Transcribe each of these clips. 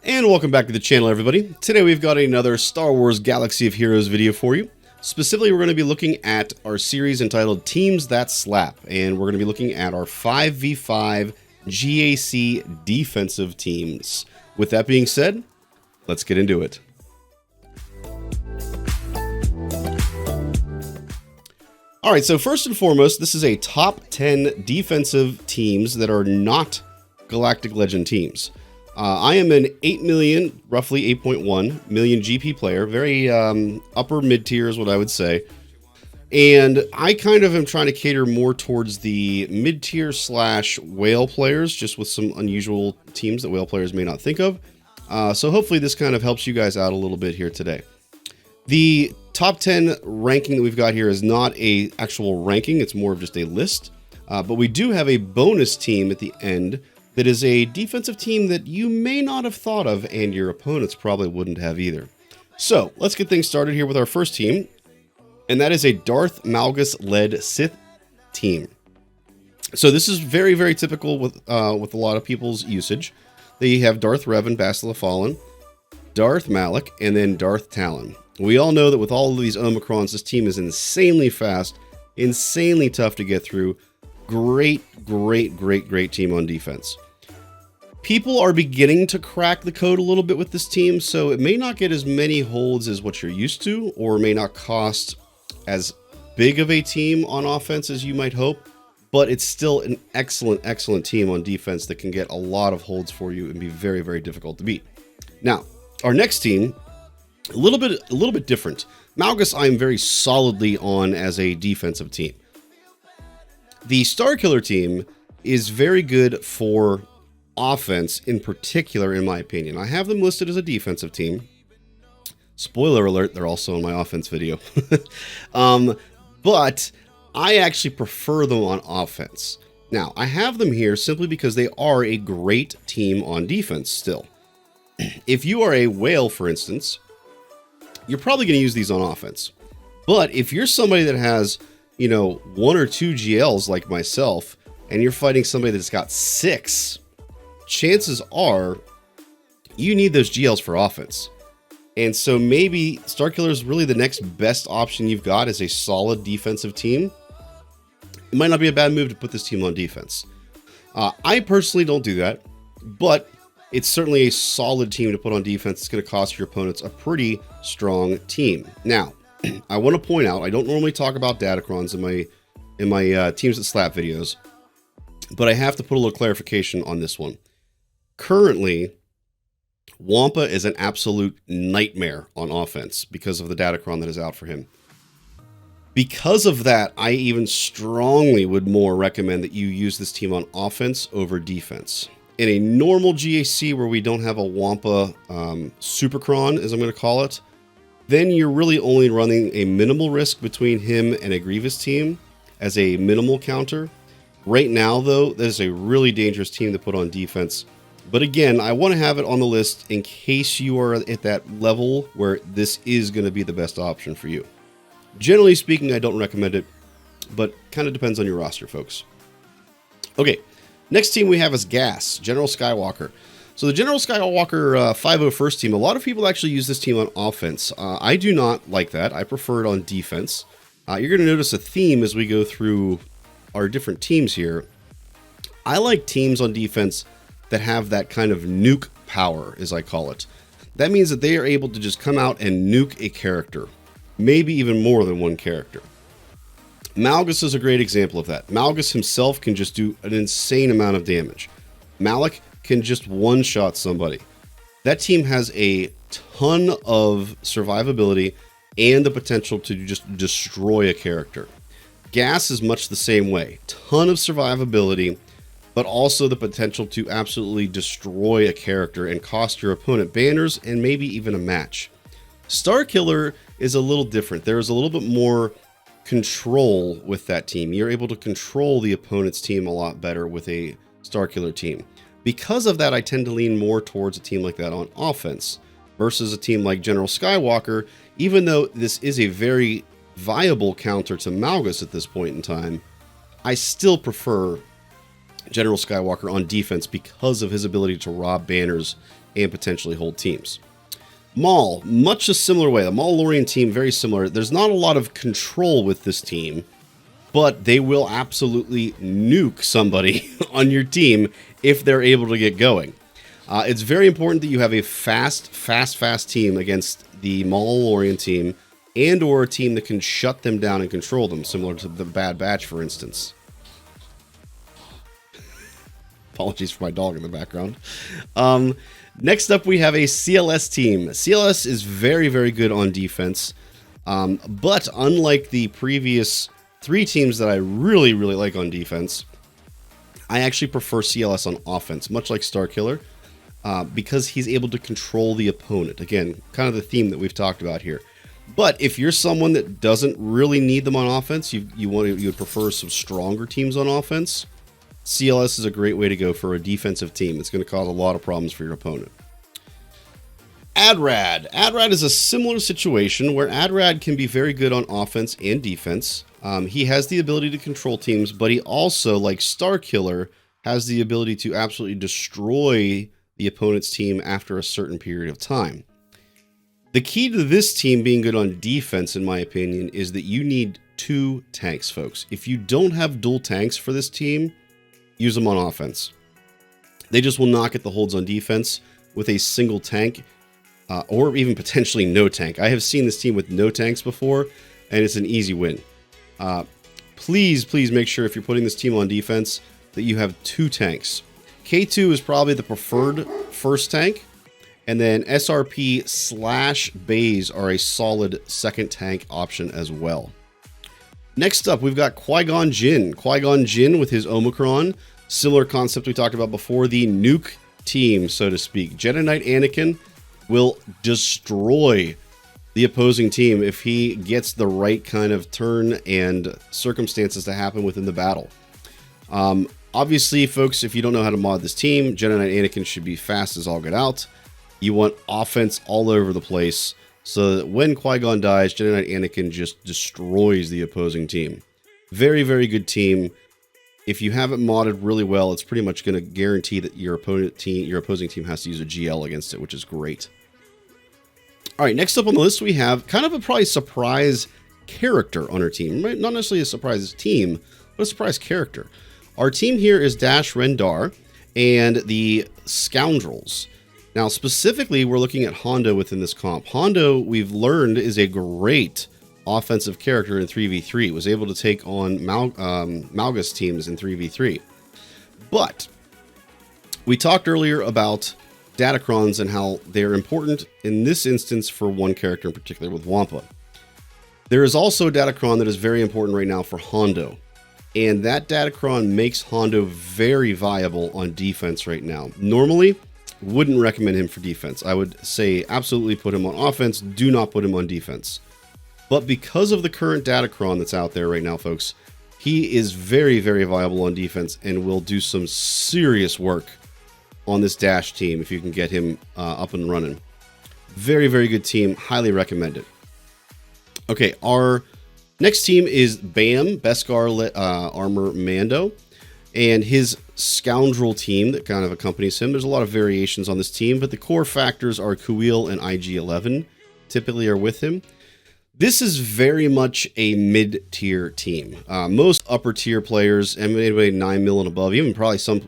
And welcome back to the channel, everybody. Today we've got another Star Wars Galaxy of Heroes video for you. Specifically, we're going to be looking at our series entitled Teams That Slap, and we're going to be looking at our 5v5 GAC defensive teams. With that being said, let's get into it. Alright, so first and foremost, this is a top 10 defensive teams that are not Galactic Legend teams. I am an 8 million, roughly 8.1 million GP player, very upper mid-tier is what I would say. And I kind of am trying to cater more towards the mid-tier / whale players, just with some unusual teams that whale players may not think of. So hopefully this kind of helps you guys out a little bit here today. The top 10 ranking that we've got here is not a actual ranking, it's more of just a list. But we do have a bonus team at the end that is a defensive team that you may not have thought of, and your opponents probably wouldn't have either. So let's get things started here with our first team, and that is a Darth Malgus-led Sith team. So this is very, very typical with a lot of people's usage. They have Darth Revan, Bastila Fallen, Darth Malak, and then Darth Talon. We all know that with all of these Omicrons, this team is insanely fast, insanely tough to get through. Great team on defense. People are beginning to crack the code a little bit with this team, so it may not get as many holds as what you're used to, or may not cost as big of a team on offense as you might hope, but it's still an excellent team on defense that can get a lot of holds for you and be very, very difficult to beat. Now, our next team, a little bit different. Malgus I'm very solidly on as a defensive team. The Starkiller team is very good for offense in particular, in my opinion. I have them listed as a defensive team. Spoiler alert, they're also in my offense video. But I actually prefer them on offense. Now, I have them here simply because they are a great team on defense still. If you are a whale, for instance, you're probably going to use these on offense. But if you're somebody that has, you know, 1 or 2 GLs like myself, and you're fighting somebody that's got 6, chances are you need those GLs for offense. And so maybe Starkiller is really the next best option you've got as a solid defensive team. It might not be a bad move to put this team on defense. I personally don't do that, but it's certainly a solid team to put on defense. It's going to cost your opponents a pretty strong team. Now, I want to point out, I don't normally talk about Datacrons in my Teams That Slap videos, but I have to put a little clarification on this one. Currently, Wampa is an absolute nightmare on offense because of the Datacron that is out for him. Because of that, I even strongly would more recommend that you use this team on offense over defense. In a normal GAC where we don't have a Wampa Supercron, as I'm going to call it, then you're really only running a minimal risk between him and a Grievous team as a minimal counter. Right now, though, that is a really dangerous team to put on defense. But again, I want to have it on the list in case you are at that level where this is going to be the best option for you. Generally speaking, I don't recommend it, but kind of depends on your roster, folks. Okay, next team we have is GAC, General Skywalker. So the General Skywalker 501st team, a lot of people actually use this team on offense. I do not like that. I prefer it on defense. You're going to notice a theme as we go through our different teams here. I like teams on defense that have that kind of nuke power, as I call it. That means that they are able to just come out and nuke a character, maybe even more than one character. Malgus is a great example of that. Malgus himself can just do an insane amount of damage. Malak can just one-shot somebody. That team has a ton of survivability and the potential to just destroy a character. GAC is much the same way. Ton of survivability, but also the potential to absolutely destroy a character and cost your opponent banners and maybe even a match. Starkiller is a little different. There's a little bit more control with that team. You're able to control the opponent's team a lot better with a Starkiller team. Because of that, I tend to lean more towards a team like that on offense versus a team like General Skywalker, even though this is a very viable counter to Malgus at this point in time. I still prefer General Skywalker on defense because of his ability to rob banners and potentially hold teams. Maul, much a similar way. The Maul-Lorian team, very similar. There's not a lot of control with this team, but they will absolutely nuke somebody on your team if they're able to get going. It's very important that you have a fast team against the Maul-Lorian team, and or a team that can shut them down and control them, similar to the Bad Batch, for instance. Apologies for my dog in the background. Next up, we have a CLS team. CLS is very, very good on defense, but unlike the previous 3 teams that I really, really like on defense, I actually prefer CLS on offense, much like Starkiller, because he's able to control the opponent. Again, kind of the theme that we've talked about here. But if you're someone that doesn't really need them on offense, you would prefer some stronger teams on offense, CLS is a great way to go for a defensive team. It's going to cause a lot of problems for your opponent. AdRad. AdRad is a similar situation where AdRad can be very good on offense and defense. He has the ability to control teams, but he also, like Starkiller, has the ability to absolutely destroy the opponent's team after a certain period of time. The key to this team being good on defense, in my opinion, is that you need 2 tanks, folks. If you don't have dual tanks for this team, use them on offense. They just will not get the holds on defense with a single tank, or even potentially no tank. I have seen this team with no tanks before, and it's an easy win. Please make sure if you're putting this team on defense that you have 2 tanks. K2 is probably the preferred first tank, and then SRP/Baze are a solid second tank option as well. Next up, we've got Qui-Gon Jinn. Qui-Gon Jinn with his Omicron. Similar concept we talked about before, the nuke team, so to speak. Jedi Knight Anakin will destroy the opposing team if he gets the right kind of turn and circumstances to happen within the battle. Obviously, folks, if you don't know how to mod this team, Jedi Knight Anakin should be fast as all get out. You want offense all over the place, so that when Qui-Gon dies, Jedi Knight Anakin just destroys the opposing team. Very, very good team. If you have it modded really well, it's pretty much going to guarantee that your opposing team has to use a GL against it, which is great. All right, next up on the list, we have kind of a probably surprise character on our team. Right? Not necessarily a surprise team, but a surprise character. Our team here is Dash Rendar and the Scoundrels. Now, specifically, we're looking at Hondo within this comp. Hondo, we've learned, is a great offensive character in 3v3. Was able to take on Malgus teams in 3v3. But we talked earlier about Datacrons and how they're important in this instance for one character in particular with Wampa. There is also a Datacron that is very important right now for Hondo. And that Datacron makes Hondo very viable on defense right now. Normally, wouldn't recommend him for defense. I would say absolutely put him on offense. Do not put him on defense. But because of the current Datacron that's out there right now, folks, he is very, very viable on defense and will do some serious work on this Dash team if you can get him up and running. Very, very good team. Highly recommend it. Okay, our next team is Bam, Beskar Armor Mando, and his Scoundrel team that kind of accompanies him. There's a lot of variations on this team, but the core factors are Kuil and IG-11 typically are with him. This is very much a mid-tier team. Most upper-tier players, anybody 9 mil and above, even probably some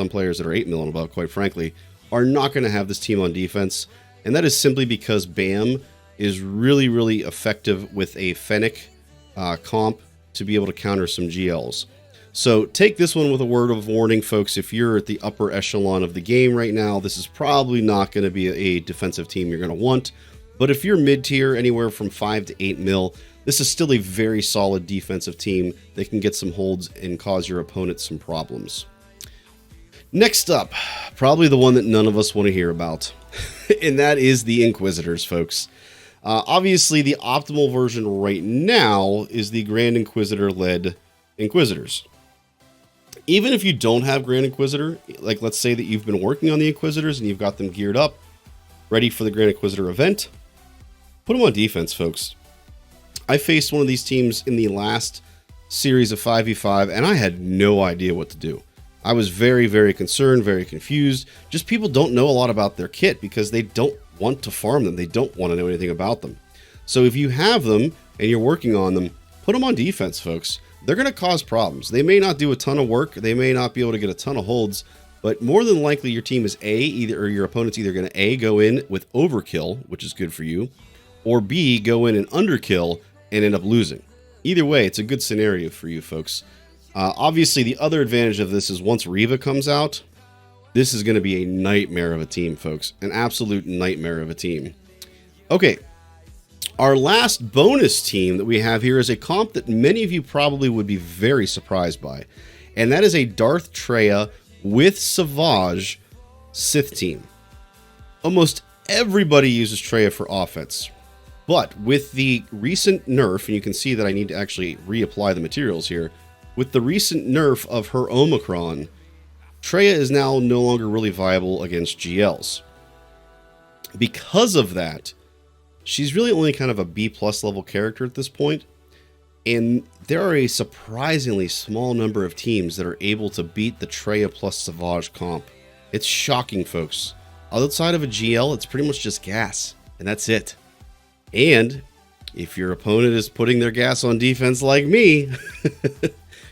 players that are 8 mil and above, quite frankly, are not going to have this team on defense, and that is simply because Bam is really, really effective with a Fennec comp to be able to counter some GLs. So take this one with a word of warning, folks. If you're at the upper echelon of the game right now, this is probably not going to be a defensive team you're going to want. But if you're mid-tier, anywhere from 5 to 8 mil, this is still a very solid defensive team that can get some holds and cause your opponent some problems. Next up, probably the one that none of us want to hear about, and that is the Inquisitors, folks. Obviously, the optimal version right now is the Grand Inquisitor-led Inquisitors. Even if you don't have Grand Inquisitor, like let's say that you've been working on the Inquisitors and you've got them geared up, ready for the Grand Inquisitor event, put them on defense, folks. I faced one of these teams in the last series of 5v5, and I had no idea what to do. I was very, very concerned, very confused. Just people don't know a lot about their kit because they don't want to farm them. They don't want to know anything about them. So if you have them and you're working on them, put them on defense, folks. They're going to cause problems. They may not do a ton of work. They may not be able to get a ton of holds, but more than likely your team is or your opponent's either going to go in with overkill, which is good for you, or B, go in and underkill and end up losing. Either way, it's a good scenario for you folks. Obviously, the other advantage of this is once Reva comes out, this is going to be a nightmare of a team, folks. An absolute nightmare of a team. Okay, our last bonus team that we have here is a comp that many of you probably would be very surprised by, and that is a Darth Traya with SWGOH Sith team. Almost everybody uses Traya for offense, but with the recent nerf, and you can see that I need to actually reapply the materials here, with the recent nerf of her Omicron, Traya is now no longer really viable against GLs. Because of that, she's really only kind of a B+ level character at this point, and there are a surprisingly small number of teams that are able to beat the Traya plus SWGOH comp. It's shocking, folks. Outside of a GL, it's pretty much just gas, and that's it. And if your opponent is putting their gas on defense like me,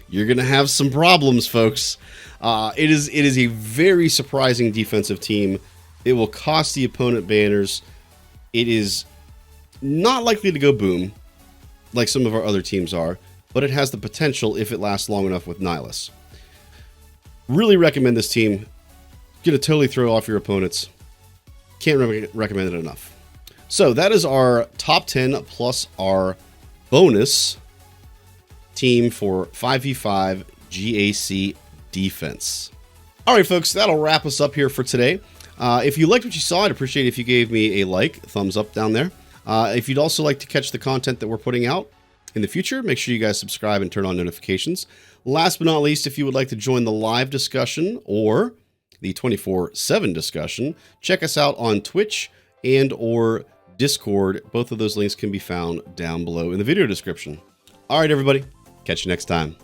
you're going to have some problems, folks. It is a very surprising defensive team. It will cost the opponent banners. It is not likely to go boom like some of our other teams are, but it has the potential if it lasts long enough with Nihilus. Really recommend this team. Gonna totally throw off your opponents. Can't recommend it enough. So that is our top 10 plus our bonus team for 5v5 GAC defense. All right, folks, that'll wrap us up here for today. If you liked what you saw, I'd appreciate it if you gave me a like, thumbs up down there. If you'd also like to catch the content that we're putting out in the future, make sure you guys subscribe and turn on notifications. Last but not least, if you would like to join the live discussion or the 24/7 discussion, check us out on Twitch and or Discord. Both of those links can be found down below in the video description. All right, everybody. Catch you next time.